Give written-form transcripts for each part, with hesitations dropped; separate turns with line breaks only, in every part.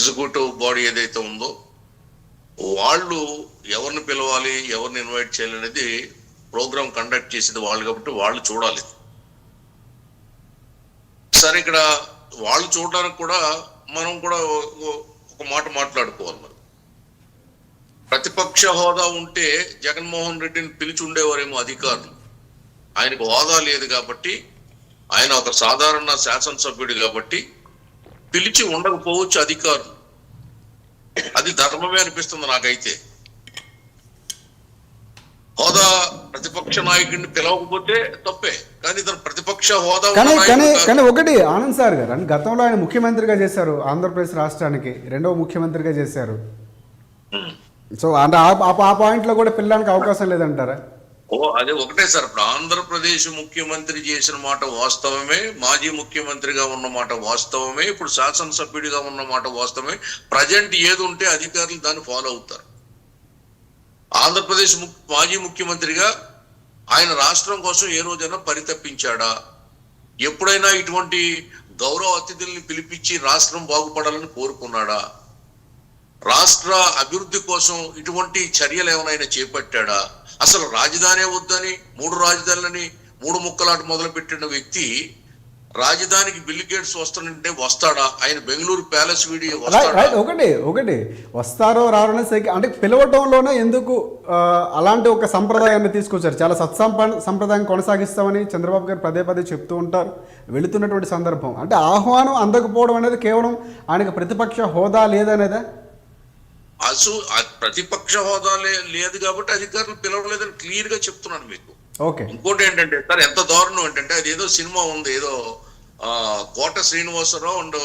Executive body ఏదైతే ఉందో వాళ్ళు ఎవరిని పిలవాలి, ఎవరిని ఇన్వైట్ చేయాలి అనేది ప్రోగ్రామ్ కండక్ట్ చేసేది వాళ్ళు కాబట్టి వాళ్ళు చూడాలి. సరే, ఇక్కడ వాళ్ళు చూడడానికి కూడా మనం కూడా ఒక మాట మాట్లాడుకోవాలి. మరి ప్రతిపక్ష హోదా ఉంటే జగన్మోహన్ రెడ్డిని పిలిచి ఉండేవారేమో అధికారులు. ఆయనకు హోదా లేదు కాబట్టి, ఆయన ఒక సాధారణ శాసనసభ్యుడు కాబట్టి పిలిచి ఉండకపోవచ్చు అధికారులు. అది ధర్మమే అనిపిస్తుంది నాకైతే. హోదా ప్రతిపక్ష నాయకుడిని పిలవకపోతే తప్పే, కానీ ఇతను ప్రతిపక్ష హోదా
కానీ ఒకటి ఆనంద్ సార్ గారు అని గతంలో ఆయన ముఖ్యమంత్రిగా చేశారు, ఆంధ్రప్రదేశ్ రాష్ట్రానికి రెండవ ముఖ్యమంత్రిగా చేశారు. సో అంటే ఆ పాయింట్ లో కూడా పిల్లడానికి అవకాశం లేదంటారా?
అదే ఒకటే సార్. ఇప్పుడు ఆంధ్రప్రదేశ్ ముఖ్యమంత్రి చేసిన మాట వాస్తవమే, మాజీ ముఖ్యమంత్రిగా ఉన్న మాట వాస్తవమే, ఇప్పుడు శాసనసభ్యుడిగా ఉన్న మాట వాస్తవమే. ప్రజెంట్ ఏది ఉంటే అధికారులు దాన్ని ఫాలో అవుతారు. ఆంధ్రప్రదేశ్ మాజీ ముఖ్యమంత్రిగా ఆయన రాష్ట్రం కోసం ఏ రోజైనా పరితపించాడా? ఎప్పుడైనా ఇటువంటి గౌరవ అతిథుల్ని పిలిపించి రాష్ట్రం బాగుపడాలని కోరుకున్నాడా? రాష్ట్ర అభివృద్ధి కోసం ఇటువంటి చర్యలు ఏమైనా చేపట్టాడా? అసలు రాజధాని వద్దని 3 రాజధానులని 3 ముక్కలాట మొదలు పెట్టిన వ్యక్తి రాజధానికి బిల్ గేట్స్ వస్తానంటే వస్తాడా? ఆయన బెంగళూరు ప్యాలెస్ వీడి
ఒకటి వస్తారో రారో అంటే పిలవటంలోనే ఎందుకు అలాంటి ఒక సంప్రదాయాన్ని తీసుకొచ్చారు? చాలా సంప్రదాయం కొనసాగిస్తామని చంద్రబాబు గారు పదే పదే చెప్తూ ఉంటారు. వెళుతున్నటువంటి సందర్భం అంటే ఆహ్వానం అందకపోవడం అనేది కేవలం ఆయనకు ప్రతిపక్ష హోదా లేదనేదా?
ప్రతిపక్ష హోదా లేదు కాబట్టి అధికారులు పిలవలేదని క్లియర్ గా చెప్తున్నాను మీకు.
ఓకే.
ఇంకోటి ఏంటంటే సార్, ఎంత దారుణం ఏంటంటే, అది ఏదో సినిమా ఉంది, ఏదో కోట శ్రీనివాసరావు అండ్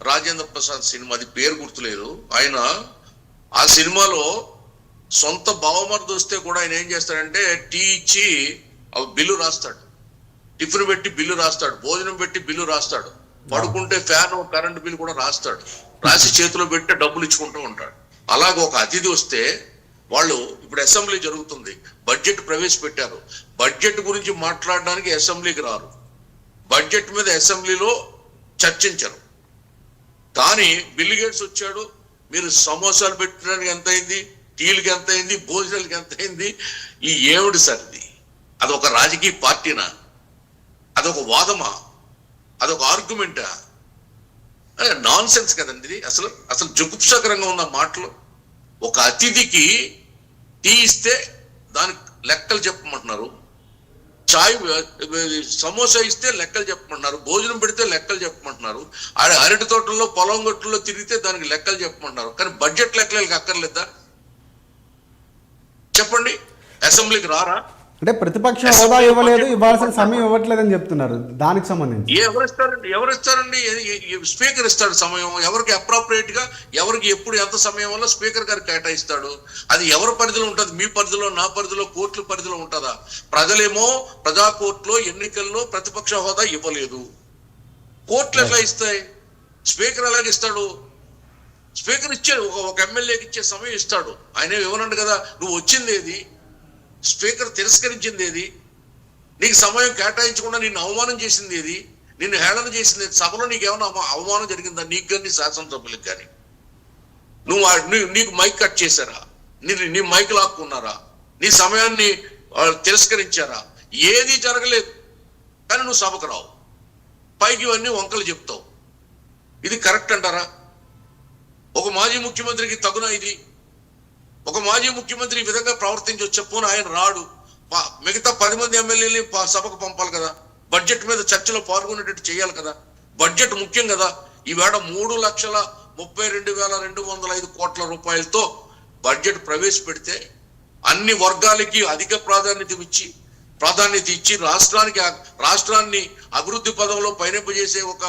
రాజేంద్ర ప్రసాద్ సినిమా, అది పేరు గుర్తులేదు. ఆయన ఆ సినిమాలో సొంత బావమరిది వస్తే కూడా ఆయన ఏం చేస్తాడంటే టీ ఇచ్చి బిల్లు రాస్తాడు, టిఫిన్ పెట్టి బిల్లు రాస్తాడు, భోజనం పెట్టి బిల్లు రాస్తాడు, పడుకుంటే ఫ్యాన్ కరెంట్ బిల్లు కూడా రాస్తాడు, రాసి చేతిలో పెట్టి డబ్బులు ఇచ్చుకుంటూ ఉంటాడు. అలాగే ఒక అతిథి వస్తే వాళ్ళు, ఇప్పుడు అసెంబ్లీ జరుగుతుంది, బడ్జెట్ ప్రవేశపెట్టారు, బడ్జెట్ గురించి మాట్లాడడానికి అసెంబ్లీకి రారు, బడ్జెట్ మీద అసెంబ్లీలో చర్చించరు. కానీ బిల్ గేట్స్ వచ్చాడు, మీరు సమోసాలు పెట్టడానికి ఎంత అయింది, టీలకు ఎంత అయింది, భోజనాలకి ఎంత అయింది, ఈ ఏమిటి సార్ ఇది? అదొక రాజకీయ పార్టీనా? అదొక వాదమా? అదొక ఆర్గ్యుమెంటా? నాన్ సెన్స్ కదండి ఇది. అసలు జుగుప్సకరంగా ఉన్న మాటలు. ఒక అతిథికి టీ ఇస్తే దానికి లెక్కలు చెప్పమంటున్నారు, చాయ్ సమోసా ఇస్తే లెక్కలు చెప్పమంటున్నారు, భోజనం పెడితే లెక్కలు చెప్పమంటున్నారు, అరటి తోటల్లో పొలం గట్టుల్లో తిరిగితే దానికి లెక్కలు చెప్పమంటున్నారు. కానీ బడ్జెట్ లెక్కలకి అక్కర్లేదా? చెప్పండి. అసెంబ్లీకి రారా?
అంటే ప్రతిపక్ష హోదా ఇవ్వలేదు, ఇవ్వాల్సిన సమయం ఇవ్వట్లేదని చెప్తున్నారు. దానికి సంబంధించి
ఎవరిస్తారండి? స్పీకర్ ఇస్తాడు సమయం. ఎవరికి అప్రాప్రియేట్ గా, ఎవరికి ఎప్పుడు ఎంత సమయం వల్ల స్పీకర్ గారు కేటాయిస్తాడు. అది ఎవరి పరిధిలో ఉంటుంది? మీ పరిధిలో, నా పరిధిలో, కోర్టుల పరిధిలో ఉంటుందా? ప్రజలేమో ప్రజా కోర్టులో ఎన్నికల్లో ప్రతిపక్ష హోదా ఇవ్వలేదు, కోర్టులు ఎట్లా ఇస్తాయి? స్పీకర్ ఎలాగ ఇస్తాడు? స్పీకర్ ఇచ్చాడు, ఒక ఎమ్మెల్యేకి ఇచ్చే సమయం ఇస్తాడు. ఆయన ఇవ్వనండి కదా. నువ్వు వచ్చింది ఏది? స్పీకర్ తిరస్కరించింది ఏది? నీకు సమయం కేటాయించకుండా నిన్ను అవమానం చేసింది ఏది? నిన్ను హేళన చేసింది ఏది? సభలో నీకేమైనా అవమానం జరిగిందా? నీకు కానీ శాసనసభ్యులకు కానీ? నీకు మైక్ కట్ చేశారా? నీ మైక్ లాక్కున్నారా? నీ సమయాన్ని తిరస్కరించారా? ఏది జరగలేదు. కానీ నువ్వు సభకు రావు, పైకి ఇవన్నీ వంకలు చెప్తావు. ఇది కరెక్ట్ అంటారా? ఒక మాజీ ముఖ్యమంత్రికి తగునా ఇది? ఒక మాజీ ముఖ్యమంత్రి ఈ విధంగా ప్రవర్తించి వచ్చేపోను ఆయన రాడు, మిగతా 10 మంది ఎమ్మెల్యేలని సభకు పంపాలి కదా, బడ్జెట్ మీద చర్చలో పాల్గొనేటట్టు చేయాలి కదా, బడ్జెట్ ముఖ్యం కదా. ఈవేళ 3,32,205 కోట్ల రూపాయలతో బడ్జెట్ ప్రవేశపెడితే అన్ని వర్గాలకి అధిక ప్రాధాన్యత ఇచ్చి రాష్ట్రాన్ని అభివృద్ధి పదంలో పయనింపజేసే ఒక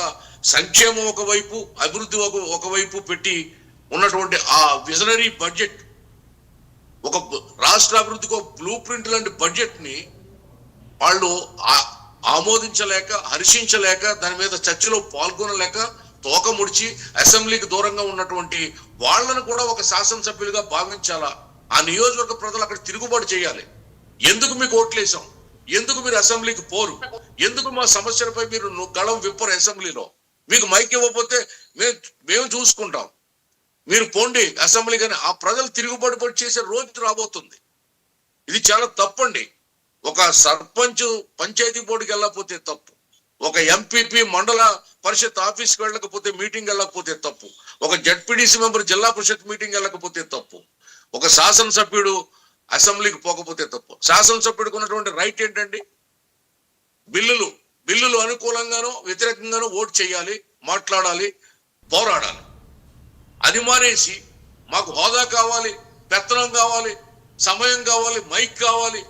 సంక్షేమం ఒకవైపు, అభివృద్ధి ఒకవైపు పెట్టి ఉన్నటువంటి ఆ విజనరీ బడ్జెట్, ఒక రాష్ట్ర అభివృద్ధికి ఒక బ్లూ ప్రింట్ లాంటి బడ్జెట్ ని వాళ్ళు ఆమోదించలేక, హర్షించలేక, దాని మీద చర్చలో పాల్గొనలేక తోక ముడిచి అసెంబ్లీకి దూరంగా ఉన్నటువంటి వాళ్ళను కూడా ఒక శాసనసభ్యులుగా భావించాలా? ఆ నియోజకవర్గ ప్రజలు అక్కడ తిరుగుబాటు చేయాలి. ఎందుకు మీకు ఓట్లేసాం? ఎందుకు మీరు అసెంబ్లీకి పోరు? ఎందుకు మా సమస్యలపై మీరు గళం విప్పరు? అసెంబ్లీలో మీకు మైక్ ఇవ్వకపోతే మేము చూసుకుంటాం, మీరు పోండి అసెంబ్లీ కానీ ఆ ప్రజలు తిరుగుబాటు చేసే రోజు రాబోతుంది. ఇది చాలా తప్పండి. ఒక సర్పంచ్ పంచాయతీ బోర్డుకి వెళ్ళకపోతే తప్పు, ఒక ఎంపీపీ మండల పరిషత్ ఆఫీస్కి వెళ్ళకపోతే మీటింగ్ వెళ్ళకపోతే తప్పు, ఒక జడ్పీడీసీ మెంబర్ జిల్లా పరిషత్ మీటింగ్ వెళ్ళకపోతే తప్పు, ఒక శాసనసభ్యుడు అసెంబ్లీకి పోకపోతే తప్పు. శాసనసభ్యుడికి ఉన్నటువంటి రైట్ ఏంటండి? బిల్లులు అనుకూలంగానో వ్యతిరేకంగానో ఓటు చేయాలి, మాట్లాడాలి, పోరాడాలి. అది మానేసి మాకు హోదా కావాలి, పెత్తనం కావాలి, సమయం కావాలి, మైక్ కావాలి,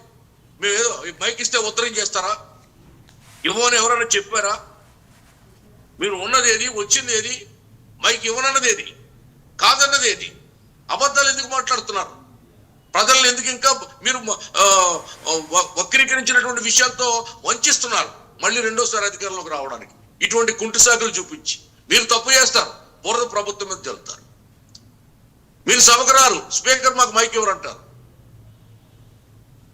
మేము ఏదో మైక్ ఇస్తే ఉత్తరం చేస్తారా? ఇవ్వని ఎవరైనా చెప్పారా? మీరు ఉన్నది ఏది, వచ్చింది ఏది, మైక్ ఇవ్వనన్నది ఏది, కాదన్నది ఏది? అబద్ధాలు ఎందుకు మాట్లాడుతున్నారు? ప్రజలను ఎందుకు ఇంకా మీరు వక్రీకరించినటువంటి విషయాలతో వంచిస్తున్నారు? మళ్ళీ రెండోసారి అధికారంలోకి రావడానికి ఇటువంటి కుంటి సాకులు చూపించి మీరు తప్పు చేస్తారు, బురద ప్రభుత్వం మీద చెల్తారు. మీరు సభకు రారు, స్పీకర్ మాకు మైక్ ఎవరంటారు.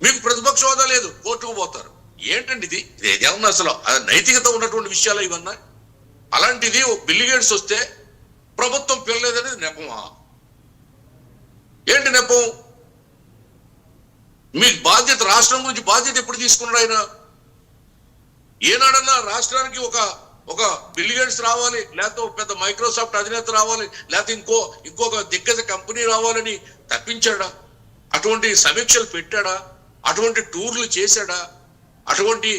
మీకు ప్రతిపక్ష హోదా లేదు, కోర్టుకు పోతారు. ఏంటండి ఇది? ఏమన్నా అసలు నైతికత ఉన్నటువంటి విషయాలు ఇవన్నా? అలాంటిది బిల్ గేట్స్ వస్తే ప్రభుత్వం పిల్లలేదనేది నెపమా? ఏంటి నెపం? మీ బాధ్యత, రాష్ట్రం గురించి బాధ్యత ఎప్పుడు తీసుకున్నాడు ఆయన? ఏనాడన్నా రాష్ట్రానికి ఒక బిల్ గేట్స్ రావాలి, లేకపోతే ఒక పెద్ద మైక్రోసాఫ్ట్ అధినేత రావాలి, లేకపోతే ఇంకొక దిగ్గజ కంపెనీ రావాలని తప్పించాడా? అటువంటి సమీక్షలు పెట్టాడా? అటువంటి టూర్లు చేశాడా? అటువంటి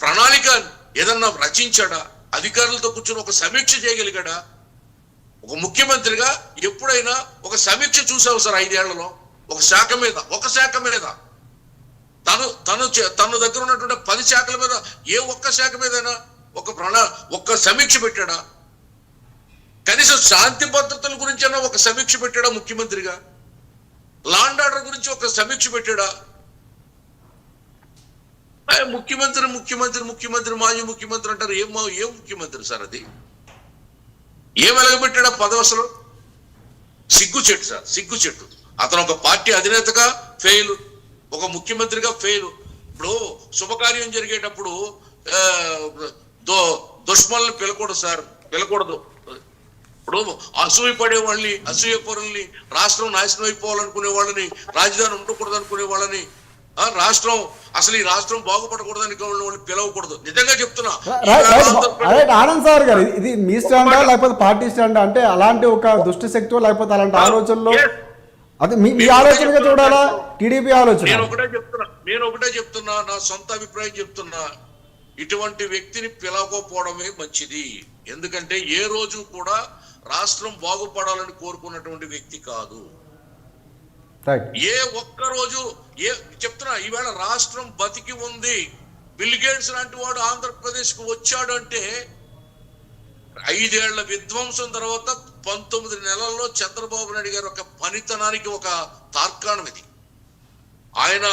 ప్రణాళిక ఏదన్నా రచించాడా? అధికారులతో కూర్చొని ఒక సమీక్ష చేయగలిగాడా? ఒక ముఖ్యమంత్రిగా ఎప్పుడైనా ఒక సమీక్ష చూసావు సార్ 5 ఏళ్లలో? ఒక శాఖ మీద తన దగ్గర ఉన్నటువంటి 10 శాఖల మీద ఏ ఒక్క శాఖ మీదైనా ఒక్క సమీక్ష పెట్టాడా? కనీసం శాంతి భద్రతల గురించి అన్నా ఒక సమీక్ష పెట్టాడా ముఖ్యమంత్రిగా? లాండ్ ఆర్డర్ గురించి ఒక సమీక్ష పెట్టాడా? ముఖ్యమంత్రి మాజీ ముఖ్యమంత్రి అంటారు. ఏం ముఖ్యమంత్రి సార్ అది? ఏం వెలగబెట్టాడా పదవి అసలు? సిగ్గుచెట్టు సార్, సిగ్గుచెట్టు. అతను ఒక పార్టీ అధినేతగా ఫెయిల్, ఒక ముఖ్యమంత్రిగా ఫెయిల్. ఇప్పుడు శుభకార్యం జరిగేటప్పుడు దుష్మల్ని పిలకూడదు సార్, పిలకూడదు. ఇప్పుడు అసూయపడే వాళ్ళని, అసూయ పరుల్ని, రాష్ట్రం నాశనం అయిపోవాలనుకునే వాళ్ళని, రాజధాని ఉండకూడదు అనుకునే వాళ్ళని, రాష్ట్రం అసలు ఈ రాష్ట్రం బాగుపడకూడదని వాళ్ళు పిలవకూడదు. నిజంగా చెప్తున్నా.
ఆనంద్ సార్ గారు, ఇది మీ స్టాండా లేకపోతే పార్టీ స్టాండా? అంటే అలాంటి ఒక దుష్ట శక్తి లేకపోతే అలాంటి ఆలోచనలో అది మీ ఆలోచనగా చూడాలా, టీడీపీ ఆలోచన?
నేను ఒకటే చెప్తున్నా, నా సొంత అభిప్రాయం చెప్తున్నా. ఇటువంటి వ్యక్తిని పిలవకపోవడమే మంచిది. ఎందుకంటే ఏ రోజు కూడా రాష్ట్రం బాగుపడాలని కోరుకున్నటువంటి వ్యక్తి కాదు. ఏ ఒక్క రోజు చెప్తున్నా, ఈవేళ రాష్ట్రం బతికి ఉంది. బిల్ గేట్స్ లాంటి వాడు ఆంధ్రప్రదేశ్ కు వచ్చాడు అంటే 5 ఏళ్ల విధ్వంసం తర్వాత 19 నెలల్లో చంద్రబాబు నాయుడు గారు ఒక పనితనానికి ఒక తార్కాణం ఇది. ఆయన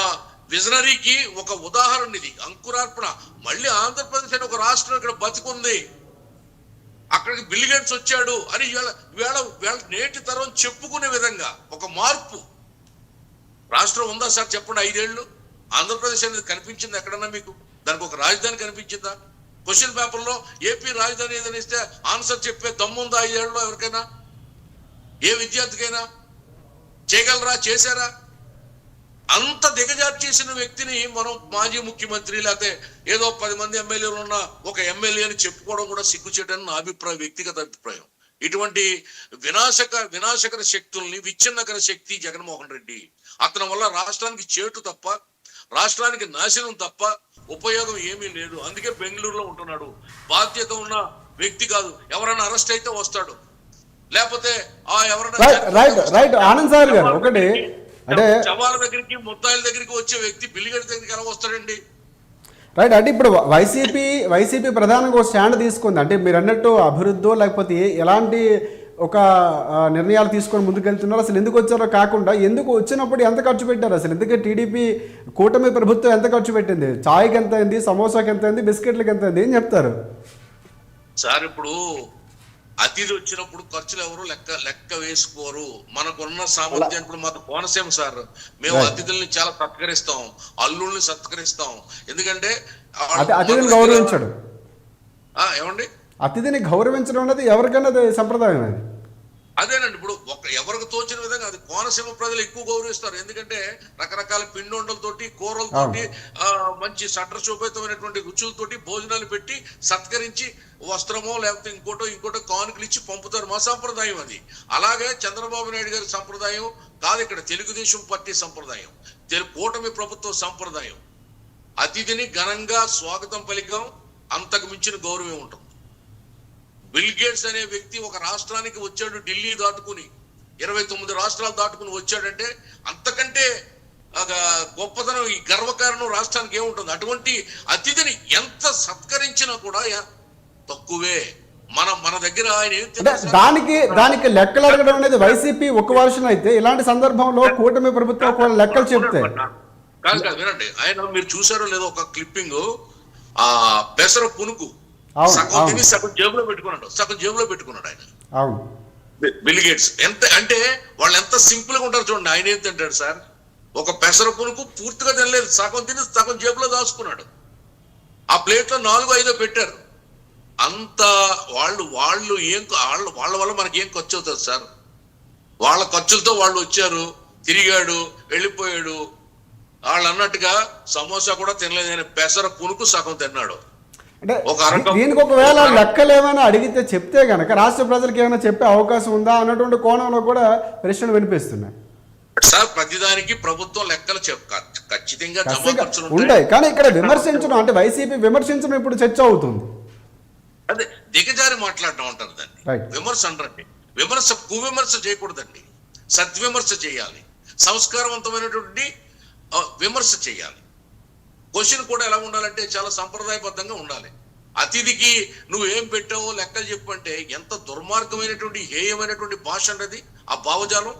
విజనరీకి ఒక ఉదాహరణ ఇది, అంకురార్పణ. మళ్ళీ ఆంధ్రప్రదేశ్ అనే ఒక రాష్ట్రం ఇక్కడ బతికుంది, అక్కడికి బిల్ గేట్స్ వచ్చాడు అని వేళ నేటి తరం చెప్పుకునే విధంగా ఒక మార్పు. రాష్ట్రం ఉందా సార్ చెప్పండి? 5 ఏళ్ళు ఆంధ్రప్రదేశ్ అనేది కనిపించింది ఎక్కడన్నా మీకు? దానికి ఒక రాజధాని కనిపించిందా? క్వశ్చన్ పేపర్ లో ఏపీ రాజధాని ఏదైనా ఇస్తే ఆన్సర్ చెప్పే దమ్ముందా 5 ఏళ్ళలో ఎవరికైనా? ఏ విద్యార్థికైనా? చేయగలరా? చేశారా? అంత దిగజారు చేసిన వ్యక్తిని మనం మాజీ ముఖ్యమంత్రి లేకపోతే ఏదో 10 మంది ఎమ్మెల్యేలు ఉన్న ఒక ఎమ్మెల్యే అని చెప్పుకోవడం కూడా సిగ్గుచేటని నా అభిప్రాయం, వ్యక్తిగత అభిప్రాయం. ఇటువంటి వినాశకర శక్తుల్ని, విచ్ఛిన్నకర శక్తి జగన్మోహన్ రెడ్డి. అతని వల్ల రాష్ట్రానికి చేటు తప్ప, రాష్ట్రానికి నాశనం తప్ప ఉపయోగం ఏమీ లేదు. అందుకే బెంగళూరులో ఉంటున్నాడు. బాధ్యత ఉన్న వ్యక్తి కాదు. ఎవరైనా అరెస్ట్ అయితే వస్తాడు, లేకపోతే ఎవరైనా
ఆనంద్ సార్ గారు ఒకటి అంటే
శవాల దగ్గరికి, ముద్దాయిల దగ్గరికి వచ్చే వ్యక్తి బిల్ గేట్స్ దగ్గరికి ఎలా వస్తాడండి?
రైట్. అంటే ఇప్పుడు వైసీపీ ప్రధానంగా ఒక స్టాండ్ తీసుకుంది. అంటే మీరు అన్నట్టు అభివృద్ధో లేకపోతే ఎలాంటి ఒక నిర్ణయాలు తీసుకొని ముందుకెళ్తున్నారు, అసలు ఎందుకు వచ్చారో కాకుండా ఎందుకు వచ్చినప్పుడు ఎంత ఖర్చు పెట్టారు అసలు? ఎందుకంటే టీడీపీ కూటమి ప్రభుత్వం ఎంత ఖర్చు పెట్టింది? చాయ్కి ఎంత అయింది, సమోసాకి ఎంత అయింది, బిస్కెట్లకి ఎంత అయింది, ఏం చెప్తారు
సార్? ఇప్పుడు అతిథి వచ్చినప్పుడు ఖర్చులు ఎవరు లెక్క వేసుకోరు. మనకున్న సామర్థ్యం. ఇప్పుడు మాకు కోనసీమ సార్, మేము అతిథుల్ని చాలా సత్కరిస్తాం, అల్లుల్ని సత్కరిస్తాం. ఎందుకంటే
అతిథిని గౌరవించడం,
ఏమండి,
అతిథిని గౌరవించడం అనేది ఎవరికైనా సంప్రదాయం. అది
అదేనండి. ఇప్పుడు ఎవరికి తోచిన విధంగా అది కోనసీమ ప్రజలు ఎక్కువ గౌరవిస్తారు. ఎందుకంటే రకరకాల పిండొండలతోటి, కూరలతోటి, మంచి సట్రశోభితమైనటువంటి రుచులతోటి భోజనాలు పెట్టి సత్కరించి వస్త్రమో లేకపోతే ఇంకోటో కానుకలు ఇచ్చి పంపుతారు. మా సంప్రదాయం అది. అలాగే చంద్రబాబు నాయుడు గారి సంప్రదాయం కాదు, ఇక్కడ తెలుగుదేశం పార్టీ సంప్రదాయం, కూటమి ప్రభుత్వ సంప్రదాయం. అతిథిని ఘనంగా స్వాగతం పలికాం, అంతకు మించిన గౌరవం ఉంటుంది. బిల్ గేట్స్ అనే వ్యక్తి ఒక రాష్ట్రానికి వచ్చాడు, ఢిల్లీ దాటుకుని 29 రాష్ట్రాలు దాటుకుని వచ్చాడంటే అంతకంటే గొప్పతనం, ఈ గర్వకారణం రాష్ట్రానికి ఏముంటుంది? అటువంటి అతిథిని ఎంత సత్కరించినా కూడా తక్కువే. మన దగ్గర ఆయన
దానికి లెక్కలు అడగడం అనేది వైసీపీ ఒక వర్షన్ అయితే, ఇలాంటి సందర్భంలో కూటమి ప్రభుత్వం లెక్కలు చెప్తే
కాదు వినండి. ఆయన మీరు చూసారో లేదో ఒక క్లిప్పింగ్, ఆ పెసర పునుకు సగం తిని సగం జేబులో పెట్టుకున్నాడు ఆయన.
అవును,
బిల్ గేట్స్. ఎంత అంటే వాళ్ళు ఎంత సింపుల్ గా ఉంటారు చూడండి. ఆయన ఏం తింటాడు సార్? ఒక పెసర పునుకు పూర్తిగా తినలేదు, సగం తిని సగం జేబులో దాచుకున్నాడు. ఆ ప్లేట్ లో 4-5 పెట్టారు. అంత వాళ్ళు ఏం వాళ్ళ వల్ల మనకి ఏం ఖర్చు అవుతుంది సార్? వాళ్ళ ఖర్చులతో వాళ్ళు వచ్చారు, తిరిగాడు, వెళ్ళిపోయాడు. వాళ్ళు అన్నట్టుగా సమోసా కూడా తినలేదు, పెసర పునుకు సగం తిన్నాడు.
అంటే దీనికి ఒకవేళ లెక్కలు ఏమైనా అడిగితే చెప్తే గనక రాష్ట్ర ప్రజలకు ఏమైనా చెప్పే అవకాశం ఉందా అన్నటువంటి కోణంలో కూడా ప్రశ్నలు వినిపిస్తున్నాయి
సార్. ప్రతిదానికి ప్రభుత్వం లెక్కలు ఖచ్చితంగా
ఉంటాయి, కానీ ఇక్కడ విమర్శించడం అంటే వైసీపీ విమర్శించడం ఇప్పుడు చర్చ అవుతుంది.
అదే దిగజారి మాట్లాడటం అంటారు దాన్ని. విమర్శ అంటారండి. కువిమర్శ చేయకూడదండి, సద్విమర్శ చేయాలి, సంస్కారవంతమైనటువంటి విమర్శ చేయాలి. క్వశ్చన్ కూడా ఎలా ఉండాలంటే చాలా సంప్రదాయబద్ధంగా ఉండాలి. అతిథికి నువ్వు ఏం పెట్టావో లెక్కలు చెప్పు అంటే ఎంత దుర్మార్గమైనటువంటి హేయమైనటువంటి భాష అన్నది ఆ భావజాలం.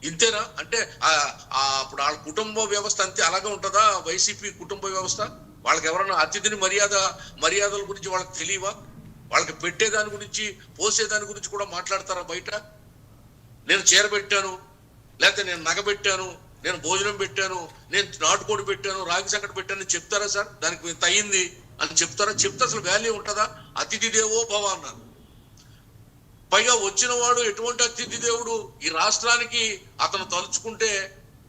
ఇంతేనా అంటే అప్పుడు వాళ్ళ కుటుంబ వ్యవస్థ అంతే అలాగే ఉంటుందా? వైసీపీ కుటుంబ వ్యవస్థ వాళ్ళకి ఎవరన్నా అతిథిని మర్యాదల గురించి వాళ్ళకి తెలియవా? వాళ్ళకి పెట్టేదాని గురించి పోసేదాని గురించి కూడా మాట్లాడతారా బయట? నేను చీర పెట్టాను, లేకపోతే నేను నగ పెట్టాను, నేను భోజనం పెట్టాను, నేను నాటుకోడి పెట్టాను, రాగి సంకట పెట్టాను అని చెప్తారా సార్? దానికి ఇంత అయ్యింది అని చెప్తారా? చెప్తే అసలు వాల్యూ ఉంటుందా? అతిథి దేవో భవ అన్నారు. పైగా వచ్చిన వాడు ఎటువంటి అతిథి దేవుడు? ఈ రాష్ట్రానికి అతను తలుచుకుంటే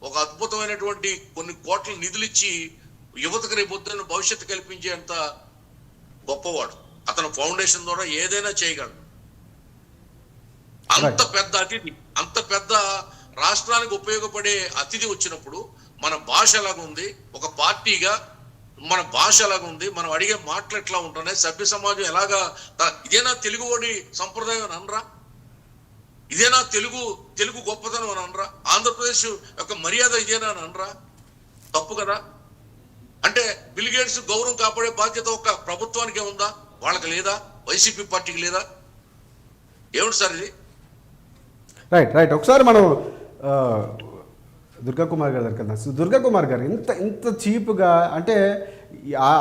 ఒక అద్భుతమైనటువంటి కొన్ని కోట్ల నిధులిచ్చి యువతకు రేపొద్దున భవిష్యత్తు కల్పించేంత గొప్పవాడు. అతను ఫౌండేషన్ ద్వారా ఏదైనా చేయగలడు. అంత పెద్ద అతిథి, అంత పెద్ద రాష్ట్రానికి ఉపయోగపడే అతిథి వచ్చినప్పుడు మన భాష ఎలాగుంది, ఒక పార్టీగా మన భాష ఎలాగుంది, మనం అడిగే మాటలు ఎట్లా ఉంటున్నాయి, సభ్య సమాజం ఎలాగా, ఇదేనా తెలుగువాడి సంప్రదాయం అని అనరా? ఇదేనా తెలుగు గొప్పతనం అని అనరా? ఆంధ్రప్రదేశ్ యొక్క మర్యాద ఇదేనా అని అనరా? తప్పు కదా. అంటే బిల్ గేట్స్ గౌరవం కాపాడే బాధ్యత ఒక ప్రభుత్వానికే ఉందా? వాళ్ళకి లేదా? వైసీపీ పార్టీకి లేదా? ఏమిటి సార్ ఇది?
రైట్ ఒకసారి మనం దుర్గా కుమార్ గారి దగ్గరికి వెళ్దాం. దుర్గా కుమార్ గారు ఇంత చీప్గా అంటే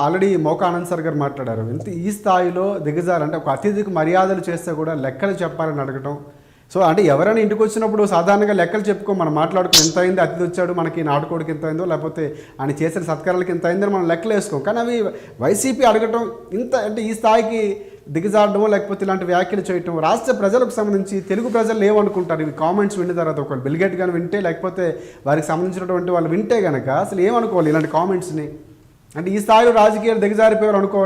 ఆల్రెడీ మోకా ఆనంద్ సార్ గారు మాట్లాడారు, ఈ స్థాయిలో దిగజారంటే ఒక అతిథికి మర్యాదలు చేస్తే కూడా లెక్కలు చెప్పాలని అడగటం. సో అంటే ఎవరైనా ఇంటికి వచ్చినప్పుడు సాధారణంగా లెక్కలు చెప్పుకో మనం మాట్లాడుకుని ఎంత అయింది, అతిథి వచ్చాడు మనకి నాటుకోడికి ఎంత అయిందో, లేకపోతే ఆయన చేసిన సత్కారాలకి ఎంత అయిందని మనం లెక్కలు వేసుకోం. కానీ అవి వైసీపీ అడగటం ఇంత అంటే ఈ స్థాయికి దిగజాడటమో లేకపోతే ఇలాంటి వ్యాఖ్యలు చేయటం రాష్ట్ర ప్రజలకు సంబంధించి తెలుగు ప్రజలు ఏమనుకుంటారు? ఇవి కామెంట్స్ విన్న తర్వాత ఒకవేళ బిల్ గేట్ కానీ వింటే, లేకపోతే వారికి సంబంధించినటువంటి వాళ్ళు వింటే కనుక అసలు ఏమనుకోవాలి ఇలాంటి కామెంట్స్ని? అంటే ఈ స్థాయిలో రాజకీయాలు దిగజారిపోయారు అనుకోవాలి.